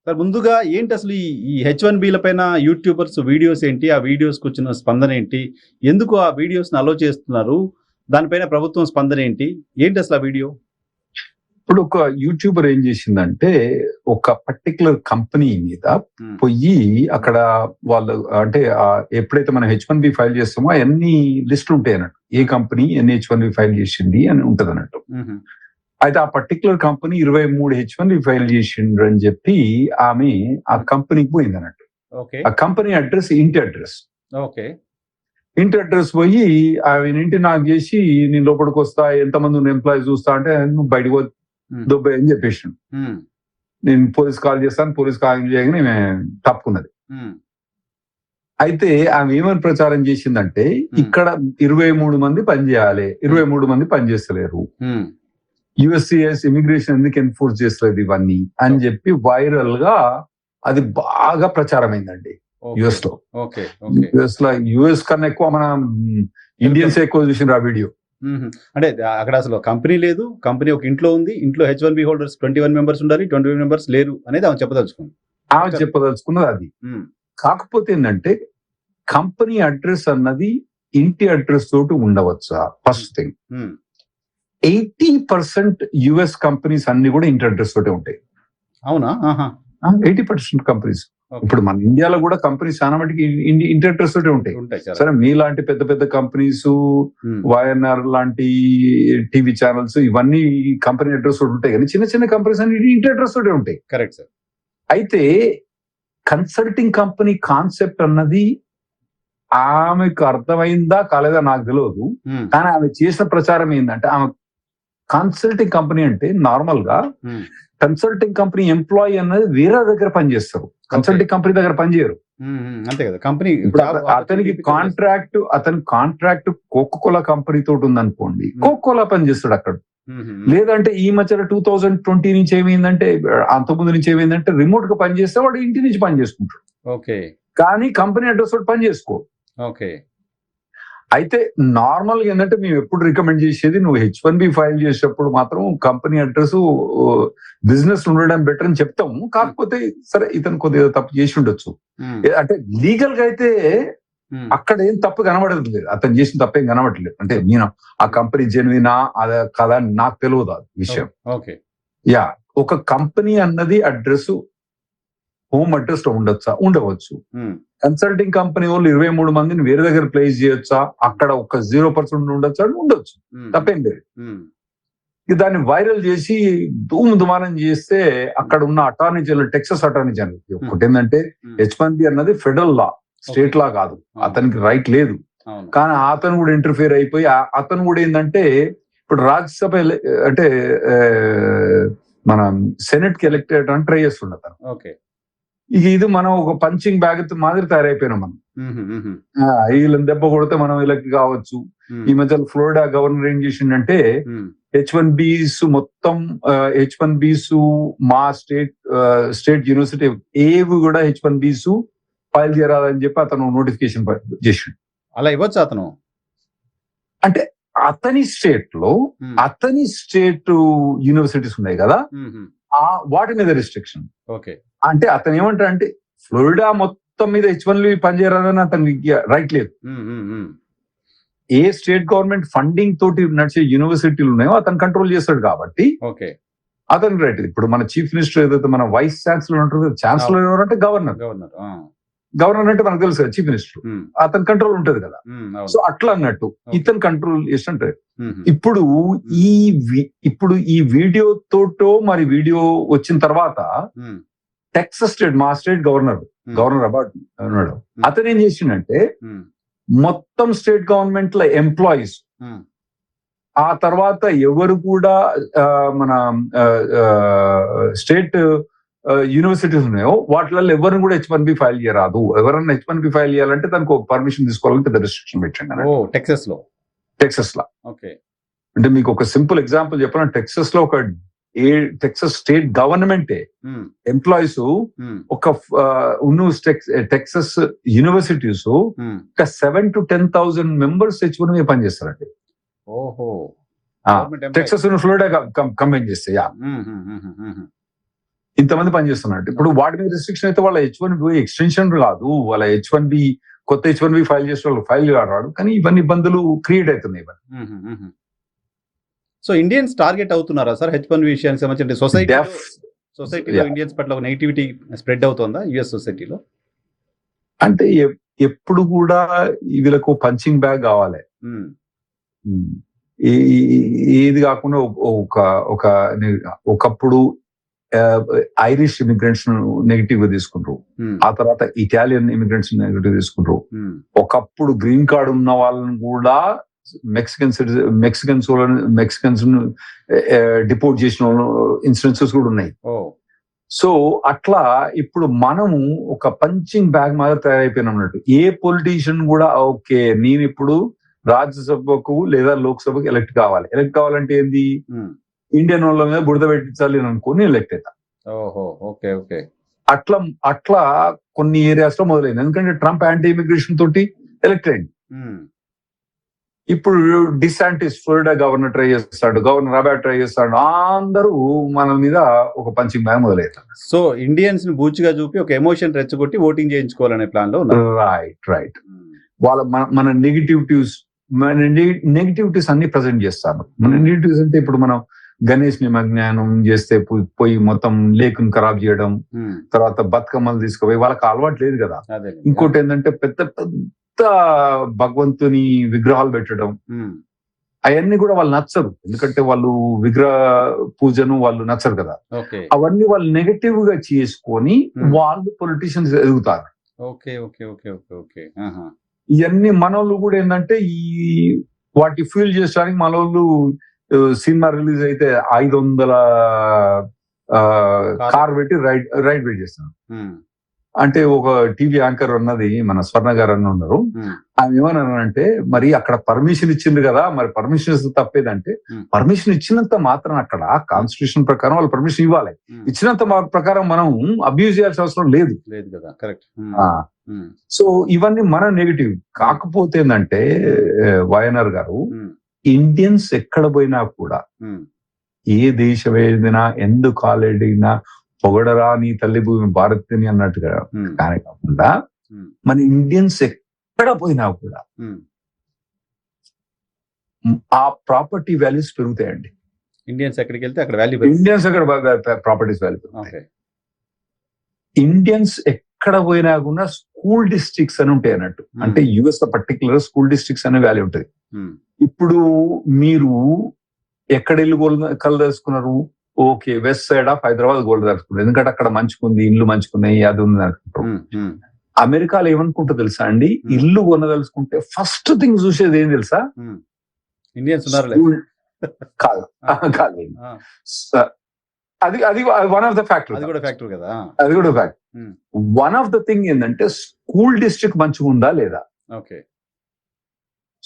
Sir ముందుగా ఏంటి అసలు ఈ హెచ్-1బీల పైన యూట్యూబర్స్ వీడియోస్ ఏంటి? ఆ వీడియోస్‌కి వచ్చిన స్పందన ఏంటి? ఎందుకు ఆ వీడియోస్‌ని అలో చేస్తున్నారు? దానిపైన ప్రభుత్వం స్పందన ఏంటి? ఏంటి అసలు ఆ వీడియో? ఇప్పుడు ఒక యూట్యూబర్ ఏం చేసిందంటే, ఒక పర్టిక్యులర్ కంపెనీ మీద హ్మ్. పొయ్యి అక్కడ వాళ్ళు అంటే ఎప్పుడైతే మనం హెచ్-1బీ ఫైల్ చేస్తామో అయన్నీ లిస్టులు ఉంటాయి అన్నట్టు. ఏ కంపెనీ ఎన్ని హెచ్-1బీ ఫైల్ చేసింది అని ఉంటది అన్నట్టు. హుహు. అయితే ఆ పర్టిక్యులర్ కంపెనీ 23 హెచ్-1బీ ఫైల్ చేసిండ్రు అని చెప్పి ఆమె ఆ కంపెనీకి పోయింది అన్నట్టు. ఓకే. ఆ కంపెనీ అడ్రస్ ఇంటి అడ్రస్. ఓకే. ఇంటి అడ్రస్ పోయి ఆయన ఇంటి నాకు చేసి నేను లోపలికి వస్తా, ఎంతమంది ఉన్న ఎంప్లాయీస్ చూస్తా అంటే నువ్వు బయటకు హ్మ్. దుబాయ్ అని చెప్పేసాను. హ్మ్. నేను పోలీస్ కాల్ చేస్తాను, పోలీస్ కాల్ చేయగానే ఈమె తప్పుకున్నది. హ్మ్. అయితే ఆమె ఏమని ప్రచారం చేసిందంటే, ఇక్కడ 23 మంది పనిచేయాలి, 23 మంది పనిచేస్తలేరు, హ్మ్. యుఎస్సిఎస్ ఇమిగ్రేషన్ ఎందుకు ఎన్ఫోర్స్ చేస్తలేదు ఇవన్నీ అని చెప్పి వైరల్ గా అది బాగా ప్రచారం అయిందండి యుఎస్ లో. ఓకే. ఓకే. యుఎస్ కన్నా ఎక్కువ మన ఇండియన్స్ ఎక్కువ చూసిన ఆ వీడియో. హుహు. అంటే అక్కడ అసలు కంపెనీ లేదు. కంపెనీ ఒక ఇంట్లో ఉంది. ఇంట్లో హెచ్-1బీ హోల్డర్స్ 21 మెంబర్స్ ఉండాలి. 21 మెంబర్స్ లేరు అనేది ఆమె చెప్పదలుచుకుంది. ఆమె చెప్పదలుచుకున్నది అది. హ్మ్. కాకపోతే ఏంటంటే, కంపెనీ అడ్రస్ అన్నది ఇంటి అడ్రస్ తోటి ఉండవచ్చా? First thing. హ్మ్. 80% యుఎస్ కంపెనీస్ అన్ని కూడా ఇంటి అడ్రస్ తోటే ఉంటాయి. అవునా? ఆహా! 80% కంపెనీస్. ఓకే. ఇప్పుడు మన ఇండియాలో కూడా కంపెనీస్ చాలా మటుకి ఇంటి అడ్రస్ తోటే ఉంటాయి. ఉంటాయి చాలా. సరే మీలాంటి పెద్ద పెద్ద కంపెనీస్, హ్మ్. వైఎన్ఆర్ లాంటి టీవీ ఛానల్స్ ఇవన్నీ కంపెనీ అడ్రస్ తోటి ఉంటాయి, కానీ చిన్న చిన్న కంపెనీస్ అన్ని ఇంటి అడ్రస్ తోటే ఉంటాయి. Correct sir. అయితే కన్సల్టింగ్ కంపెనీ కాన్సెప్ట్ అన్నది ఆమెకు అర్థమైందా కాలేదా నాకు తెలియదు. హ్మ్. కానీ ఆమె చేసిన ప్రచారం ఏంటంటే, ఆమె కన్సల్టింగ్ కంపెనీ అంటే నార్మల్ గా హ్మ్. కన్సల్టింగ్ కంపెనీ ఎంప్లాయీ అన్నది వేరే దగ్గర పనిచేస్తారు, కన్సల్టింగ్ కంపెనీ దగ్గర పనిచేయరు. హ్మ్. హ్మ్. అంతే కదా! కంపెనీ ఇప్పుడు జాబ్ అతని ఆపర్చునిటీ కాంట్రాక్ట్ కోకోకోలా కంపెనీ తోటి ఉందనుకోండి, కోకోకోలా పనిచేస్తాడు అక్కడ. హుహు. లేదంటే ఈ మధ్యన 2020 నుంచి ఏమైందంటే, అంతకుముందు నుంచి ఏమైందంటే రిమోట్ గా పనిచేస్తే వాడు ఇంటి నుంచి పని చేసుకుంటాడు, ఓకే. కానీ కంపెనీ అడ్రస్ తోటి పని చేసుకో. ఓకే. అయితే నార్మల్ గా ఏంటంటే మేము ఎప్పుడు రికమెండ్ చేసేది, నువ్వు హెచ్-1బీ ఫైల్ చేసేటప్పుడు మాత్రం కంపెనీ అడ్రస్ బిజినెస్ ఉండడం బెటర్ అని చెప్తాము. కాకపోతే సరే ఇతను కొద్దిగా తప్పు చేసి ఉండొచ్చు. హ్మ్. అంటే లీగల్ గా అయితే హ్మ్. అక్కడ ఏం తప్పు కనబడదు లేదు, అతను చేసిన తప్పేం కనబడలేదు. అంటే నేను ఆ కంపెనీ జెన్యునా అదా కదా అని నాకు తెలియదు ఆ విషయం. ఓకే. యా, ఒక కంపెనీ అన్నది అడ్రస్ హోమ్ అడ్రస్ లో ఉండొచ్చా? ఉండవచ్చు. హ్మ్. కన్సల్టింగ్ కంపెనీ వాళ్ళు 23 మందిని వేరే దగ్గర ప్లేస్ చేయొచ్చా? అక్కడ ఒక 0% ఉండొచ్చా? ఉండొచ్చు, హ్మ్. తప్పేం లేదు. హ్మ్. దాన్ని వైరల్ చేసి దుమారం చేస్తే అక్కడ ఉన్న attorney general, Texas attorney general ఒకటి ఏంటంటే, హెచ్-1బీ అన్నది ఫెడరల్ లా, స్టేట్ లా కాదు, అతనికి రైట్ లేదు. అవును. కానీ అతను కూడా ఇంటర్ఫియర్ అయిపోయి అతను కూడా ఏంటంటే, ఇప్పుడు రాజ్యసభ అంటే మన సెనెట్ కి ఎలక్ట్ అయ్యడానికి ట్రై చేస్తుండ అతను. ఓకే. ఇది మనం ఒక పంచింగ్ బ్యాగ్ మాదిరి తయారైపోయినాం మనం. హుహు. హుహు. వీళ్ళని దెబ్బ కొడితే మనం ఎలక్ట్ కావచ్చు. ఈ మధ్య ఫ్లోరిడా గవర్నర్ ఏం చేసిండంటే, హ్మ్. హెచ్-1బీస్ మొత్తం హెచ్-1బీస్ మా స్టేట్ యూనివర్సిటీ ఏవి కూడా హెచ్-1బీస్ ఫైల్ చేయరాదని చెప్పి అతను నోటిఫికేషన్ చేసిండు. అలా ఇవ్వచ్చా అతను? అంటే అతని స్టేట్ లో అతని స్టేట్ యూనివర్సిటీస్ ఉన్నాయి కదా, హుహు. వాటి మీద రిస్ట్రిక్షన్. ఓకే. అంటే అతను ఏమంటాడు అంటే, ఫ్లోరిడా మొత్తం మీద హెచ్-1బీ పనిచేయాలని అతనికి రైట్ లేదు. హ్మ్. హ్మ్. హ్మ్. ఏ స్టేట్ గవర్నమెంట్ ఫండింగ్ తోటి నడిచే యూనివర్సిటీలు ఉన్నాయో అతను కంట్రోల్ చేస్తాడు కాబట్టి ఓకే. అతనికి రైట్. ఇప్పుడు మన చీఫ్ మినిస్టర్ ఏదైతే మన వైస్ ఛాన్సలర్ ఉంటారు, ఛాన్సలర్ ఎవరంటే గవర్నర్. గవర్నర్. ఆ! గవర్నర్ అంటే మనకు తెలుసు కదా, చీఫ్ మినిస్టర్. హ్మ్. అతని కంట్రోల్ ఉంటది కదా. హ్మ్. అవును. సో అట్లా అన్నట్టు ఇతను కంట్రోల్ చేస్తుంటే, హుహు. ఇప్పుడు ఈ వీడియో తోటో మరి వీడియో వచ్చిన తర్వాత హ్మ్. టెక్సస్ స్టేట్, మా స్టేట్ గవర్నర్ అబార్డ్ ఉన్నాడు, అతను ఏం చేసిండంటే, హ్మ్. మొత్తం స్టేట్ గవర్నమెంట్ ల ఎంప్లాయీస్, హ్మ్. ఆ తర్వాత ఎవరు కూడా మన స్టేట్ యూనివర్సిటీస్ ఉన్నాయో వాటిలలో ఎవరిని కూడా హెచ్-1బీ ఫైల్ చేయరాదు. ఎవరన్నా హెచ్-1బీ ఫైల్ చేయాలంటే దానికి ఒక పర్మిషన్ తీసుకోవాలని పెద్ద రిస్ట్రిక్షన్ పెట్టండి ఓహ్! టెక్సస్ లో. టెక్సస్ లా. ఓకే. అంటే మీకు ఒక సింపుల్ ఎగ్జాంపుల్ చెప్పాలంటే, టెక్సస్ లో టెక్సస్ స్టేట్ గవర్నమెంటే హ్మ్. ఎంప్లాయీస్ హ్మ్. ఒక టెక్సస్ యూనివర్సిటీస్ హ్మ్. ఒక 7,000 to 10,000 మెంబర్స్ హెచ్-1బీ పనిచేస్తారండి. ఓహో! టెక్సస్ ఫ్లోరిడా కంబైన్ చేస్తే. హ్మ్. హ్మ్. హ్మ్. హ్మ్. ఇంతమంది పనిచేస్తున్నట్టు. ఇప్పుడు వాటి మీద రిస్ట్రిక్షన్ అయితే వాళ్ళ H1B ఎక్స్టెన్షన్ కాదు, వాళ్ళ H1B కొత్త H1B ఫైల్ చేసే వాళ్ళు ఫైల్ రాడు, కానీ ఇవన్నీ ఇబ్బందులు క్రియేట్ అవుతున్నాయి. సో ఇండియన్స్ టార్గెట్ అవుతున్నారా సార్ H1B విషయానికి సంబంధించి? సొసైటీలో ఇండియన్స్ పట్ల ఒక నెగిటివిటీ స్ప్రెడ్ అవుతుందా యుఎస్ సొసైటీలో? అంటే ఎప్పుడు కూడా వీళ్ళకు పంచింగ్ బ్యాగ్ కావాలి. ఏది కాకుండా ఒకప్పుడు ఐరిష్ ఇమిగ్రెంట్స్ నెగిటివ్ గా తీసుకుంటారు, ఆ తర్వాత ఇటాలియన్ ఇమిగ్రెంట్స్ నెగిటివ్ తీసుకుంటారు. ఒకప్పుడు గ్రీన్ కార్డ్ ఉన్న వాళ్ళని కూడా మెక్సికన్స్ డిపోర్ట్ చేసిన ఇన్సిడెన్సెస్ కూడా ఉన్నాయి. సో అట్లా ఇప్పుడు మనము ఒక పంచింగ్ బ్యాగ్ మాదిరి తయారైపోయినాం అన్నట్టు. ఏ పొలిటీషియన్ కూడా ఓకే నేను ఇప్పుడు రాజ్యసభకు లేదా లోక్సభకు ఎలక్ట్ కావాలంటే ఏంది, ఇండియన్ వాళ్ళ మీద బురద పెట్టించాలి అని అనుకుని ఎలక్ట్ అవుతా. అట్లా కొన్ని ఏరియాస్ లో మొదలైంది. ఎందుకంటే ట్రంప్ యాంటీ ఇమిగ్రేషన్ తోటి ఎలక్ట్ అయింది. ఇప్పుడు డిసాంటిస్ ఫ్లోరిడా గవర్నర్ ట్రై చేస్తాడు, గవర్నర్ అబాట్ ట్రై చేస్తాడు, అందరూ మన మీద ఒక పంచింగ్ బ్యాగ్ మొదలవుతారు. సో ఇండియన్స్ ని బూచిగా చూపి ఒక ఎమోషన్ రెచ్చగొట్టి ఓటింగ్ చేయించుకోవాలనే ప్లాన్ లో ఉన్నారు. రైట్. వాళ్ళ మన నెగిటివిటీస్ అన్ని ప్రజెంట్ చేస్తారు. మన నెగిటివిటీస్ అంటే ఇప్పుడు మనం గణేష్ నిమజ్ఞానం చేస్తే పోయి మొత్తం లేకుని ఖరాబ్ చేయడం, తర్వాత బతుకమ్మలు తీసుకుపోయి వాళ్ళకి అలవాటు లేదు కదా. ఇంకోటి ఏంటంటే పెద్ద పెద్ద భగవంతుని విగ్రహాలు పెట్టడం, అవన్నీ కూడా వాళ్ళు నచ్చరు. ఎందుకంటే వాళ్ళు విగ్రహ పూజను వాళ్ళు నచ్చరు కదా. అవన్నీ వాళ్ళు నెగటివ్ గా చేసుకొని వాళ్ళు పొలిటీషియన్స్ ఎదుగుతారు. ఇవన్నీ మనోళ్ళు కూడా ఏంటంటే ఈ వాటి ఫీల్ చేయడానికి మనోళ్ళు సినిమా రిలీజ్ అయితే 500 కార్ పెట్టి రైడ్ వెయిట్ చేస్తాను. అంటే ఒక టీవీ యాంకర్ ఉన్నది, మన స్వర్ణ గారు అని ఉన్నారు. ఆమె ఏమన్నారంటే, మరి అక్కడ పర్మిషన్ ఇచ్చింది కదా, మరి పర్మిషన్ తప్పేదంటే, పర్మిషన్ ఇచ్చినంత మాత్రం అక్కడ కాన్స్టిట్యూషన్ ప్రకారం వాళ్ళు పర్మిషన్ ఇవ్వాలి. ఇచ్చినంత ప్రకారం మనం అబ్యూజ్ చేయాల్సిన అవసరం లేదు కదా. కరెక్ట్. సో ఇవన్నీ మన నెగిటివ్. కాకపోతే ఏంటంటే వైఎన్ఆర్ గారు, ఇండియన్స్ ఎక్కడ పోయినా కూడా, ఏ దేశం ఏదినా, ఎందుకు కాలేడినా పొగడరా నీ తల్లి భూమి భారత్ని అన్నట్టుగా కానీ కాకుండా, మన ఇండియన్స్ ఎక్కడ పోయినా కూడా ఆ ప్రాపర్టీ వాల్యూస్ పెరుగుతాయండి. ఇండియన్స్ ఎక్కడికి వెళ్తే అక్కడ వాల్యూ, ఇండియన్స్ అక్కడ ప్రాపర్టీస్ వాల్యూ పెరుగుతాయి. ఇండియన్స్ ఎక్కడ పోయినా కూడా స్కూల్ డిస్ట్రిక్ట్స్ అని ఉంటాయి అన్నట్టు. అంటే యుఎస్ లో పర్టికులర్ స్కూల్ డిస్ట్రిక్ట్స్ అనే వాల్యూ ఉంటుంది. ఇప్పుడు మీరు ఎక్కడ ఇల్లు కలదలుచుకున్నారు, okay west side of Hyderabad గోల్డ్ దలుచుకుంటారు, ఎందుకంటే అక్కడ మంచుకుంది, ఇల్లు మంచుకున్నాయి, అది ఉంది అనుకుంటారు. అమెరికాలో ఏమనుకుంటా తెలుసా అండి, ఇల్లు కొనదలుచుకుంటే ఫస్ట్ థింగ్ చూసేది ఏం తెలుసా, ఇండియన్స్ కాదు. అది వన్ ఆఫ్ ద ఫ్యాక్టర్. అది కూడా ఫ్యాక్టర్ కదా. అది కూడా factor. One of the thing ఏంటంటే స్కూల్ డిస్ట్రిక్ట్ మంచిగా ఉందా లేదా.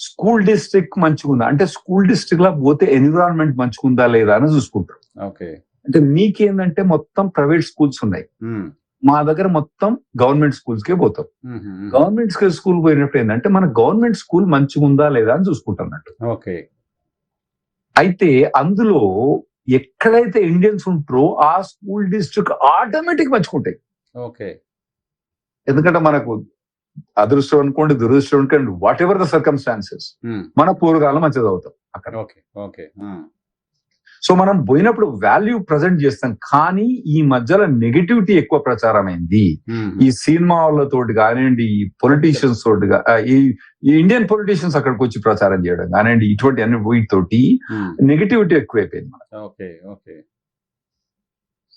స్కూల్ డిస్ట్రిక్ట్ మంచిగా ఉందా అంటే, స్కూల్ డిస్ట్రిక్ట్ లో పోతే ఎన్విరాన్మెంట్ మంచిగా ఉందా లేదా అని చూసుకుంటారు. అంటే మీకేందంటే మొత్తం ప్రైవేట్ స్కూల్స్ ఉన్నాయి, మా దగ్గర మొత్తం గవర్నమెంట్ స్కూల్స్ కే పోతాం. గవర్నమెంట్ స్కూల్ పోయినప్పుడు ఏంటంటే మన గవర్నమెంట్ స్కూల్ మంచిగా ఉందా లేదా అని చూసుకుంటున్నట్టు. అయితే అందులో ఎక్కడైతే ఇండియన్స్ ఉంటారో ఆ స్కూల్ డిస్ట్రిక్ట్ ఆటోమేటిక్ మంచుకుంటాయి. ఎందుకంటే మనకు అదృష్టం అనుకోండి, దురదృష్టం అనుకోండి, వాట్ ఎవర్ ద సర్కమ్స్టాన్సెస్, మన పూర్వకాలం మంచిది అవుతాం అక్కడ. సో మనం పోయినప్పుడు వాల్యూ ప్రజెంట్ చేస్తాం. కానీ ఈ మధ్యలో నెగటివిటీ ఎక్కువ ప్రచారమైంది. ఈ సినిమా వాళ్ళతోటి కానివ్వండి, ఈ పొలిటీషియన్స్ తోటి, ఈ ఇండియన్ పొలిటీషియన్స్ అక్కడికి వచ్చి ప్రచారం చేయడం కానివ్వండి, ఇటువంటి అన్ని వీటితోటి నెగటివిటీ ఎక్కువైపోయింది మనకి.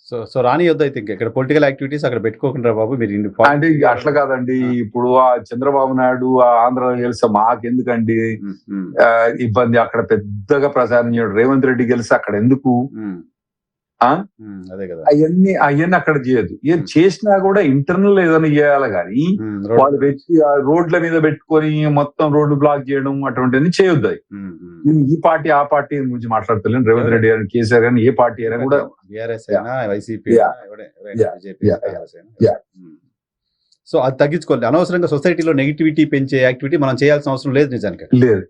సో రాని వద్ద అయితే ఇక్కడ పొలిటికల్ యాక్టివిటీస్ అక్కడ పెట్టుకోకుండా బాబు మీరు. అంటే అట్లా కాదండి, ఇప్పుడు ఆ చంద్రబాబు నాయుడు ఆ ఆంధ్రలో గెలిస్తే మాకెందుకండి ఇబ్బంది, అక్కడ పెద్దగా ప్రచారం చేయడం. రేవంత్ రెడ్డి గెలిస్తే అక్కడ ఎందుకు, అవన్నీ అక్కడ చేయదు. ఏం చేసినా కూడా ఇంటర్నల్ ఏదైనా చేయాలి కానీ వాళ్ళు పెట్టి రోడ్ల మీద పెట్టుకొని మొత్తం రోడ్లు బ్లాక్ చేయడం అటువంటివన్నీ చేయొద్దు. నేను ఈ పార్టీ ఆ పార్టీ గురించి మాట్లాడతలేను. రేవంత్ రెడ్డి గారిని, కేసీఆర్ గారిని, ఏ పార్టీ అయినా కూడా సో అది తగ్గించుకోవాలి. అనవసరంగా సొసైటీలో నెగిటివిటీ పెంచే యాక్టివిటీ మనం చేయాల్సిన అవసరం లేదు నిజానికి. లేదు.